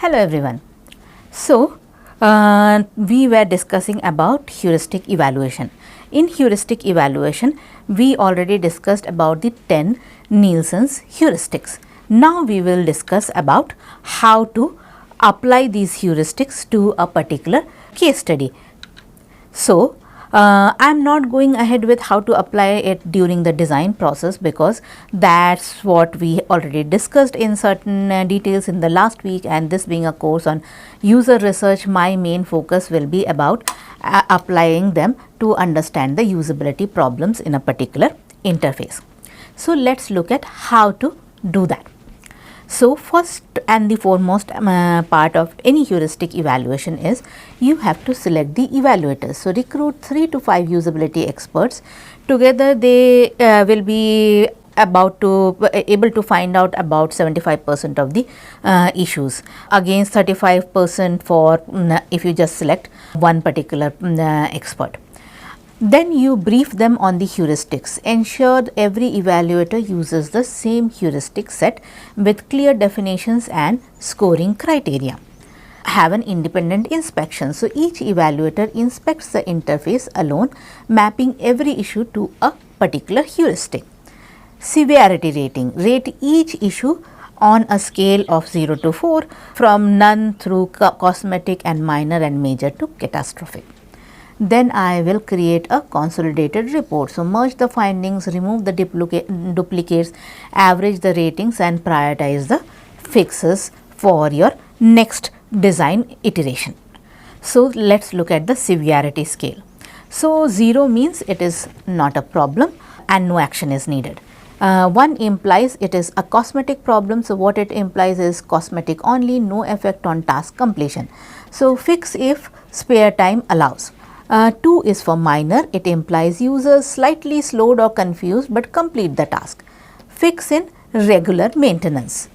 Hello everyone. So, we were discussing about heuristic evaluation. In heuristic evaluation, we already discussed about the 10 Nielsen's heuristics. Now, we will discuss about how to apply these heuristics to a particular case study. So, I am not going ahead with how to apply it during the design process, because that's what we already discussed in certain details in the last week, and this being a course on user research, my main focus will be about applying them to understand the usability problems in a particular interface. So, let us look at how to do that. So, first and the foremost part of any heuristic evaluation is you have to select the evaluators. So, recruit 3 to 5 usability experts. Together they will be able to find out about 75% of the issues, against 35% for if you just select one particular expert. Then you brief them on the heuristics. Ensure every evaluator uses the same heuristic set with clear definitions and scoring criteria. Have an independent inspection. So, each evaluator inspects the interface alone, mapping every issue to a particular heuristic. Severity rating. Rate each issue on a scale of 0 to 4, from none through cosmetic and minor and major to catastrophic. Then I will create a consolidated report. So, merge the findings, remove the duplicates, average the ratings and prioritize the fixes for your next design iteration. So, let us look at the severity scale. So, 0 means it is not a problem and no action is needed. 1 implies it is a cosmetic problem. So, what it implies is cosmetic only, no effect on task completion. So, fix if spare time allows. 2 is for minor, it implies users slightly slowed or confused but complete the task. Fix in regular maintenance.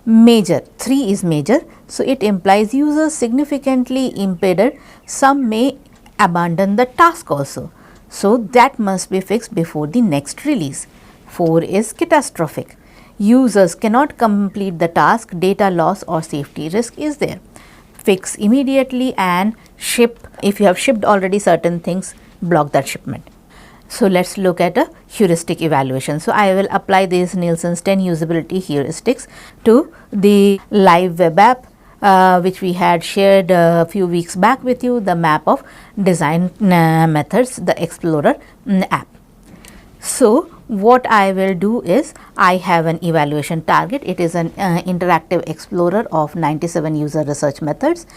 Major, 3 is major, so it implies users significantly impeded, some may abandon the task also. So, that must be fixed before the next release. 4 is catastrophic. Users cannot complete the task, data loss or safety risk is there. Fix immediately and ship. If you have shipped already certain things, block that shipment. So, let us look at a heuristic evaluation. So, I will apply these Nielsen's 10 usability heuristics to the live web app which we had shared a few weeks back with you, the map of design methods, the Explorer app. So, what I will do is I have an evaluation target. It is an interactive explorer of 97 user research methods.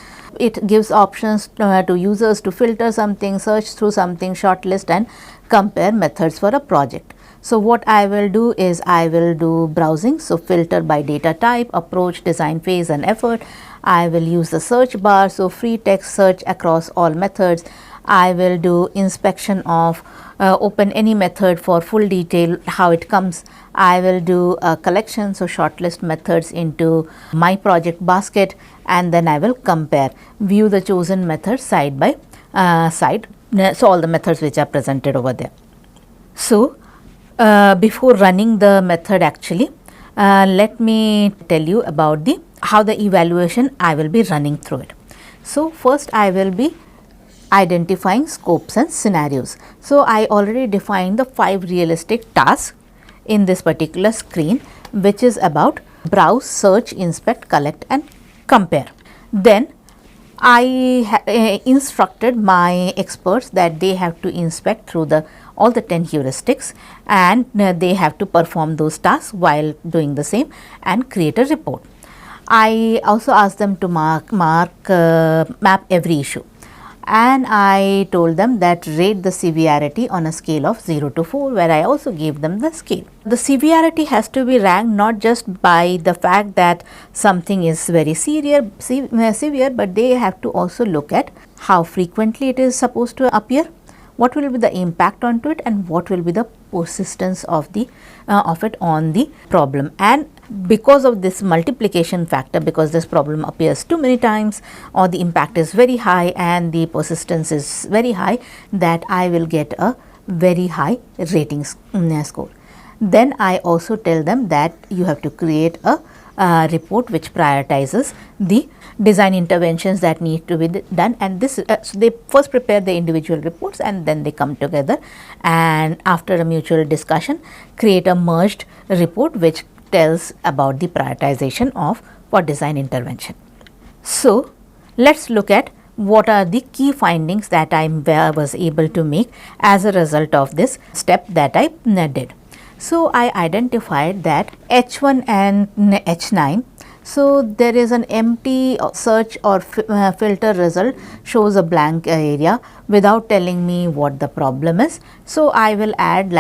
It gives options to users to filter something, search through something, shortlist and compare methods for a project. So, what I will do is I will do browsing. So, filter by data type, approach, design phase and effort. I will use the search bar. So, free text search across all methods. I will do inspection of open any method for full detail how it comes. I will do a collection, so shortlist methods into my project basket, and then I will compare, view the chosen method side by side. So, all the methods which are presented over there. So, before running the method actually, let me tell you about how the evaluation I will be running through it. So, first I will be identifying scopes and scenarios. So, I already defined the 5 realistic tasks in this particular screen, which is about browse, search, inspect, collect and compare. Then I instructed my experts that they have to inspect through all the 10 heuristics, and they have to perform those tasks while doing the same and create a report. I also asked them to map every issue. And I told them that rate the severity on a scale of 0 to 4, where I also gave them the scale. The severity has to be ranked not just by the fact that something is very severe, but they have to also look at how frequently it is supposed to appear, what will be the impact onto it, and what will be the persistence of it on the problem. And because of this multiplication factor, because this problem appears too many times or the impact is very high and the persistence is very high, that I will get a very high rating score. Then I also tell them that you have to create a report which prioritizes the design interventions that need to be done, and this so they first prepare the individual reports and then they come together and after a mutual discussion create a merged report which tells about the prioritization of for design intervention. So, let us look at what are the key findings that I was able to make as a result of this step that I did. So, I identified that H1 and H9. So, there is an empty search or filter result shows a blank area without telling me what the problem is. So, I will add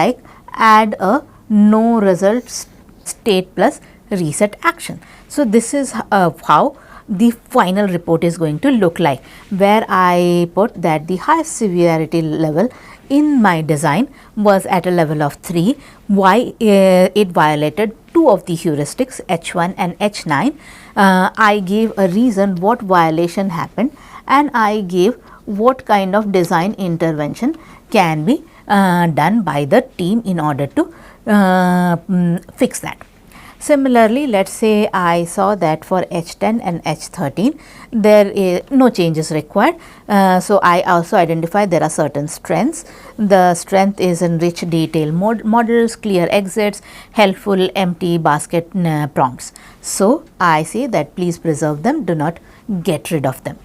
a no result state plus reset action. So, this is how the final report is going to look like, where I put that the highest severity level in my design was at a level of 3, why it violated 2 of the heuristics H1 and H9. I gave a reason what violation happened and I gave what kind of design intervention can be done by the team in order to fix that. Similarly, let us say I saw that for H10 and H13 there is no changes required. So, I also identified there are certain strengths. The strength is in rich detail models, clear exits, helpful empty basket prompts. So, I say that please preserve them, do not get rid of them.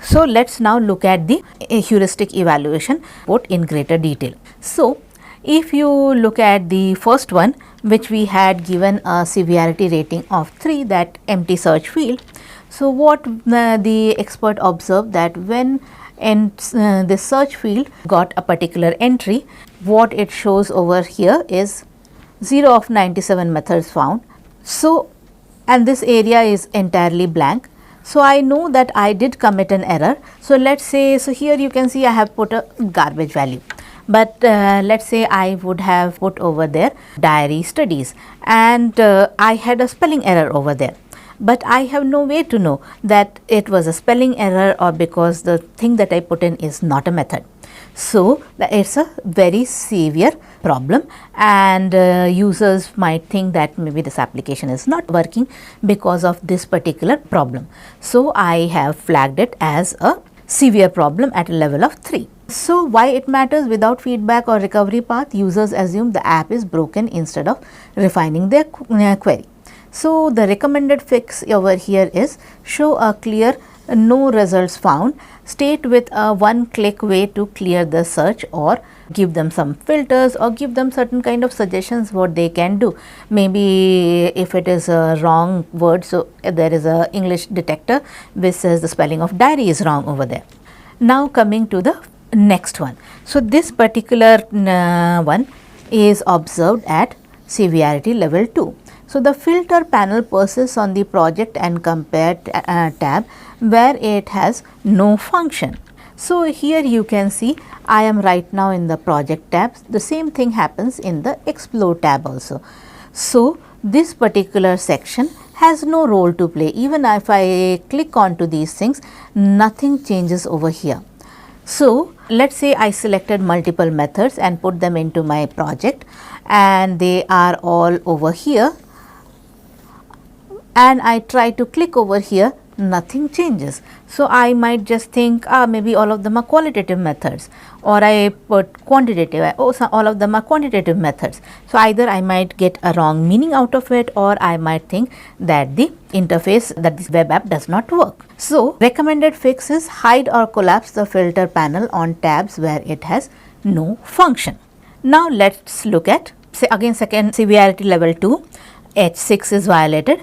So, let us now look at the heuristic evaluation report in greater detail. So, if you look at the first one, which we had given a severity rating of 3, that empty search field. So, what the expert observed that when the search field got a particular entry, what it shows over here is 0 of 97 methods found. So, and this area is entirely blank. So, I know that I did commit an error. So, let us say, so here you can see I have put a garbage value. But let us say I would have put over there diary studies and I had a spelling error over there, but I have no way to know that it was a spelling error or because the thing that I put in is not a method. So, it is a very severe problem and users might think that maybe this application is not working because of this particular problem. So, I have flagged it as a severe problem at a level of 3. So, why it matters? Without feedback or recovery path, users assume the app is broken instead of refining their query. So, the recommended fix over here is show a clear no results found, state with a one click way to clear the search or give them some filters or give them certain kind of suggestions what they can do. Maybe if it is a wrong word, so there is a English detector which says the spelling of diary is wrong over there. Now, coming to the next one. So, this particular one is observed at severity level 2. So, the filter panel persists on the project and compare tab where it has no function. So, here you can see I am right now in the project tab. The same thing happens in the explore tab also. So, this particular section has no role to play. Even if I click onto these things, nothing changes over here. So, let us say I selected multiple methods and put them into my project and they are all over here and I try to click over here, nothing changes. So, I might just think maybe all of them are qualitative methods or I put quantitative, so all of them are quantitative methods. So, either I might get a wrong meaning out of it or I might think that the interface, that this web app does not work. So, recommended fix is hide or collapse the filter panel on tabs where it has no function. Now, let us look at say again second severity level 2, H6 is violated.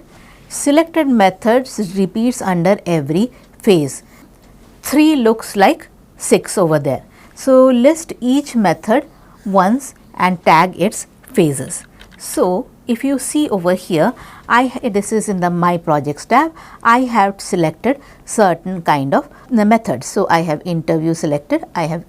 Selected methods repeats under every phase. 3 looks like 6 over there. So, list each method once and tag its phases. So, if you see over here, this is in the my projects tab, I have selected certain kind of methods. So, I have interview selected, I have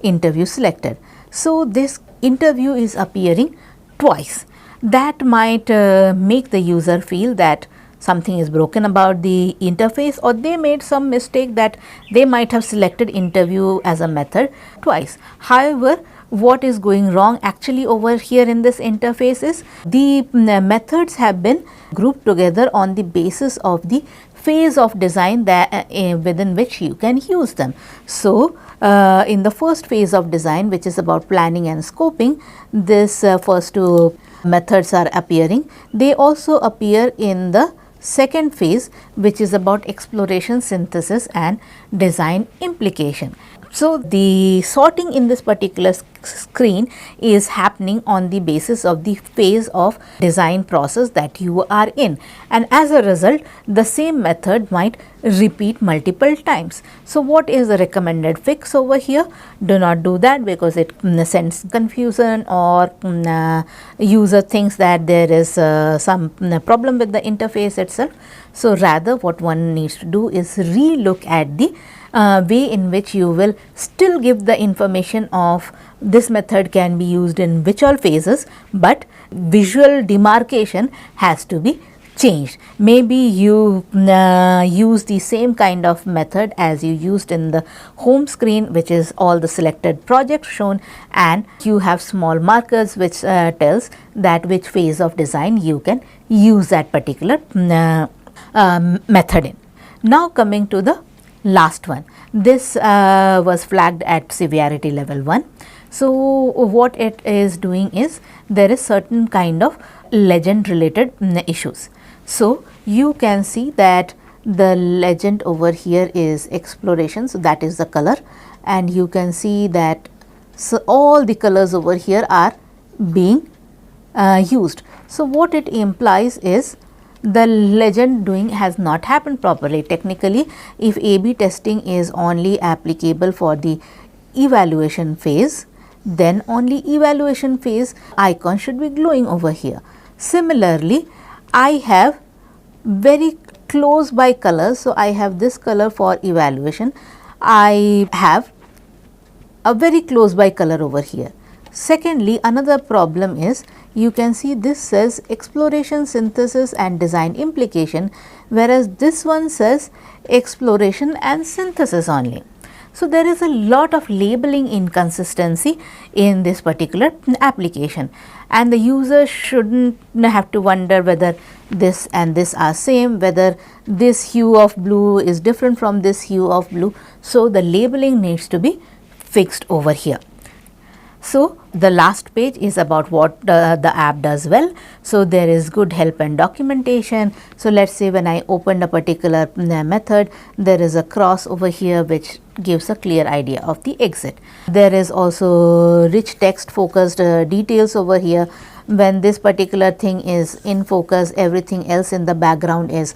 interview selected. So, this interview is appearing twice. That might make the user feel that something is broken about the interface, or they made some mistake that they might have selected interview as a method twice. However, what is going wrong actually over here in this interface is the methods have been grouped together on the basis of the phase of design that within which you can use them. So, in the first phase of design, which is about planning and scoping, this first two methods are appearing. They also appear in the second phase, which is about exploration, synthesis and design implication. So, the sorting in this particular screen is happening on the basis of the phase of design process that you are in, and as a result the same method might repeat multiple times. So, what is the recommended fix over here? Do not do that, because it sends confusion, or user thinks that there is some problem with the interface itself. So, rather what one needs to do is re-look at the way in which you will still give the information of this method can be used in which all phases, but visual demarcation has to be changed. Maybe you use the same kind of method as you used in the home screen, which is all the selected projects shown, and you have small markers which tells that which phase of design you can use that particular method in. Now, coming to the last one, this was flagged at severity level 1. So, what it is doing is there is certain kind of legend related issues. So, you can see that the legend over here is exploration, so that is the color, and you can see that all the colors over here are being used. So, what it implies is the legend doing has not happened properly. Technically, if A/B testing is only applicable for the evaluation phase, then only evaluation phase icon should be glowing over here. Similarly, I have very close by colors. So, I have this color for evaluation, I have a very close by color over here. Secondly, another problem is you can see this says exploration, synthesis and design implication, whereas this one says exploration and synthesis only. So, there is a lot of labeling inconsistency in this particular application, and the user shouldn't have to wonder whether this and this are same, whether this hue of blue is different from this hue of blue. So, the labeling needs to be fixed over here. So, the last page is about what the app does well. So, there is good help and documentation. So, let us say when I opened a particular method, there is a cross over here which gives a clear idea of the exit. There is also rich text focused details over here. When this particular thing is in focus, everything else in the background is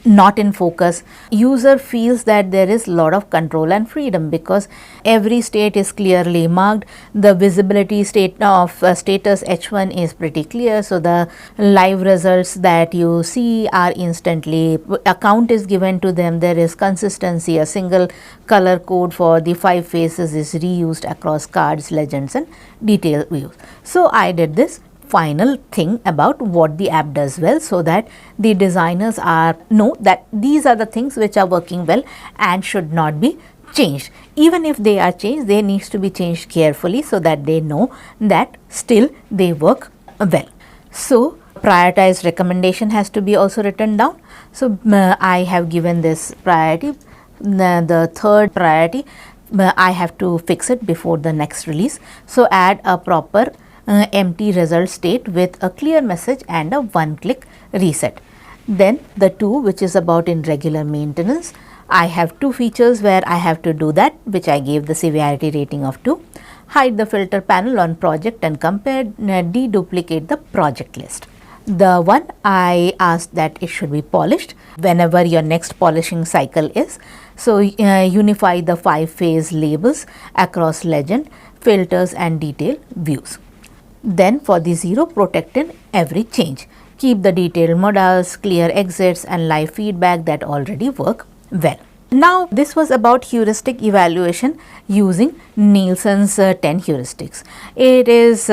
not in focus. User feels that there is lot of control and freedom because every state is clearly marked. The visibility state of status H1 is pretty clear. So, the live results that you see are instantly, a count is given to them. There is consistency. A single color code for the 5 phases is reused across cards, legends and detail views. So, I did this final thing about what the app does well, so that the designers know that these are the things which are working well and should not be changed. Even if they are changed, they needs to be changed carefully so that they know that still they work well. So, prioritized recommendation has to be also written down. So, I have given this priority, the third priority, I have to fix it before the next release. So, add a proper empty result state with a clear message and a one-click reset. Then the 2, which is about in regular maintenance, I have 2 features where I have to do that, which I gave the severity rating of 2. Hide the filter panel on project and compare, deduplicate the project list. The one I asked that it should be polished whenever your next polishing cycle is. So, unify the 5 phase labels across legend, filters and detail views. Then for the 0, protect in every change. Keep the detailed modals, clear exits and live feedback that already work well. Now, this was about heuristic evaluation using Nielsen's 10 heuristics. It is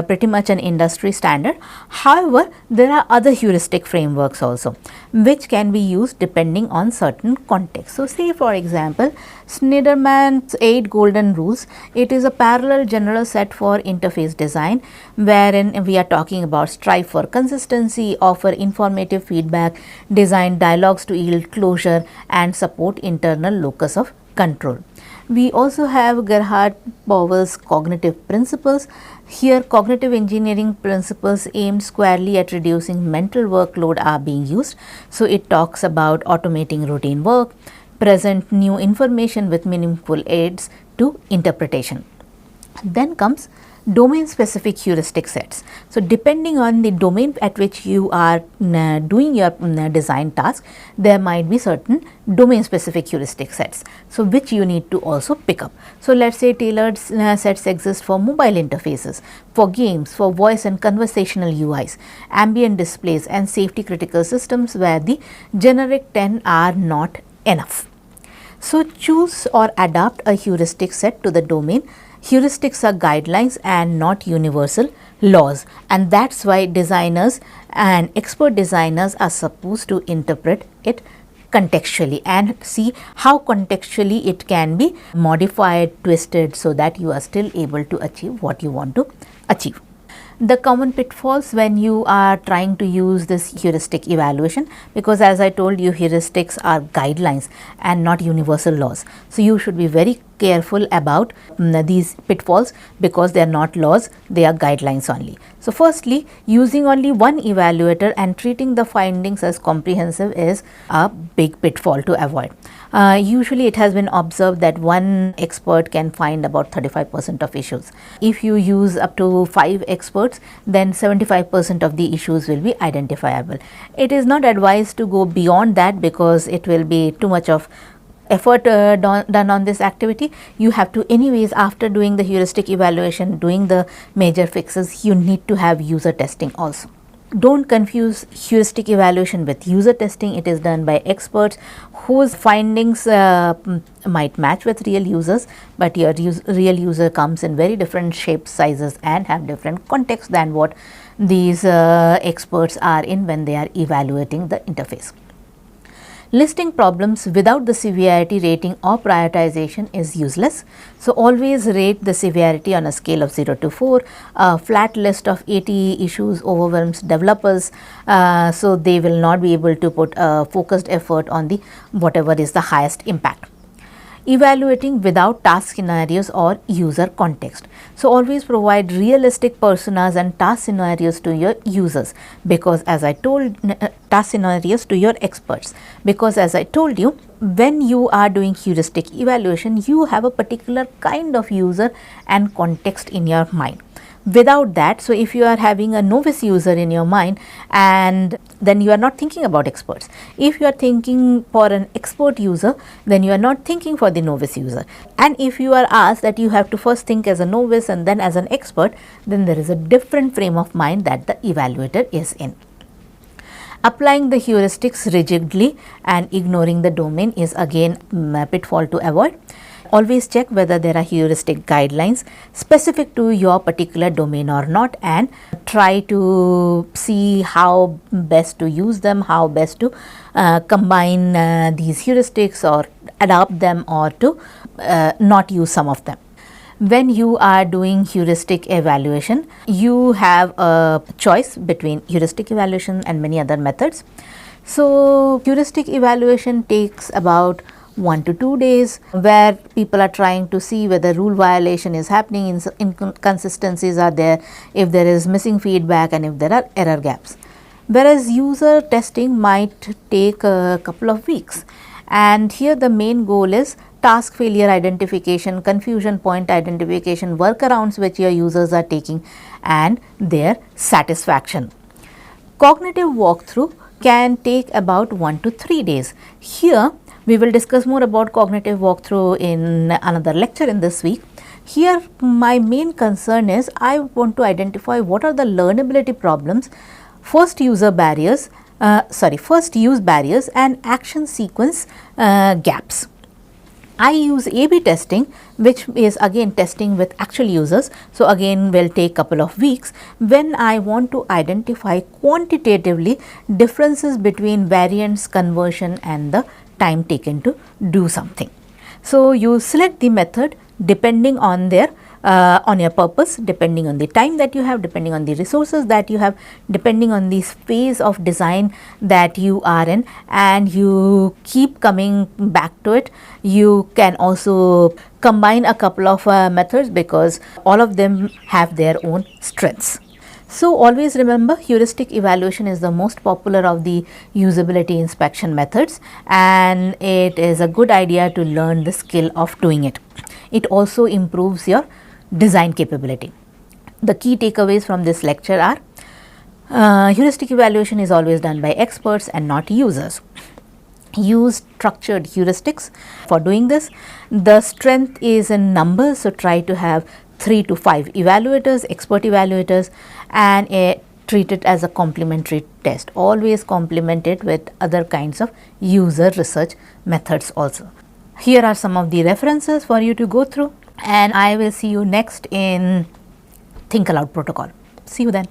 pretty much an industry standard. However, there are other heuristic frameworks also which can be used depending on certain contexts. So, say for example, Sniderman's 8 golden rules. It is a parallel general set for interface design, wherein we are talking about strive for consistency, offer informative feedback, design dialogues to yield closure, and support internal locus of control. We also have Gerhard Powell's cognitive principles. Here, cognitive engineering principles aimed squarely at reducing mental workload are being used. So, it talks about automating routine work, present new information with meaningful aids to interpretation. Then comes domain specific heuristic sets. So, depending on the domain at which you are doing your design task, there might be certain domain specific heuristic sets. So, which you need to also pick up. So, let us say tailored sets exist for mobile interfaces, for games, for voice and conversational UIs, ambient displays and safety critical systems, where the generic 10 are not enough. So, choose or adapt a heuristic set to the domain. Heuristics are guidelines and not universal laws, and that is why designers and expert designers are supposed to interpret it contextually and see how contextually it can be modified, twisted, so that you are still able to achieve what you want to achieve. The common pitfalls when you are trying to use this heuristic evaluation, because as I told you, heuristics are guidelines and not universal laws. So, you should be very careful about these pitfalls, because they are not laws, they are guidelines only. So, firstly, using only one evaluator and treating the findings as comprehensive is a big pitfall to avoid. Usually it has been observed that one expert can find about 35% of issues. If you use up to 5 experts, then 75% of the issues will be identifiable. It is not advised to go beyond that, because it will be too much of effort done on this activity. You have to anyways, after doing the heuristic evaluation, doing the major fixes, you need to have user testing also. Don't confuse heuristic evaluation with user testing. It is done by experts whose findings might match with real users, but your real user comes in very different shapes, sizes, and have different contexts than what these experts are in when they are evaluating the interface. Listing problems without the severity rating or prioritization is useless. So, always rate the severity on a scale of 0 to 4. A flat list of 80 issues overwhelms developers, so they will not be able to put a focused effort on the whatever is the highest impact. Evaluating without task scenarios or user context. So, always provide realistic personas and task scenarios to your users, because as I told, task scenarios to your experts, because as I told you, when you are doing heuristic evaluation, you have a particular kind of user and context in your mind. Without that, so if you are having a novice user in your mind, and then you are not thinking about experts. If you are thinking for an expert user, then you are not thinking for the novice user. And if you are asked that you have to first think as a novice and then as an expert, then there is a different frame of mind that the evaluator is in. Applying the heuristics rigidly and ignoring the domain is again a pitfall to avoid. Always check whether there are heuristic guidelines specific to your particular domain or not, and try to see how best to use them, how best to combine these heuristics or adopt them, or to not use some of them. When you are doing heuristic evaluation, you have a choice between heuristic evaluation and many other methods. So, heuristic evaluation takes about 1 to 2 days, where people are trying to see whether rule violation is happening, inconsistencies are there, if there is missing feedback, and if there are error gaps. Whereas user testing might take a couple of weeks, and here the main goal is task failure identification, confusion point identification, workarounds which your users are taking, and their satisfaction. Cognitive walkthrough can take about 1 to 3 days. Here we will discuss more about cognitive walkthrough in another lecture in this week. Here my main concern is I want to identify what are the learnability problems, first user barriers, first use barriers and action sequence gaps. I use A/B testing, which is again testing with actual users. So, again will take couple of weeks when I want to identify quantitatively differences between variance conversion and the time taken to do something. So, you select the method depending on their on your purpose, depending on the time that you have, depending on the resources that you have, depending on the phase of design that you are in, and you keep coming back to it. You can also combine a couple of methods because all of them have their own strengths. So, always remember, heuristic evaluation is the most popular of the usability inspection methods, and it is a good idea to learn the skill of doing it. It also improves your design capability. The key takeaways from this lecture are heuristic evaluation is always done by experts and not users. Use structured heuristics for doing this. The strength is in numbers, so try to have 3 to 5 evaluators, expert evaluators, and treat it as a complementary test. Always complement it with other kinds of user research methods also. Here are some of the references for you to go through, and I will see you next in Think Aloud protocol. See you then.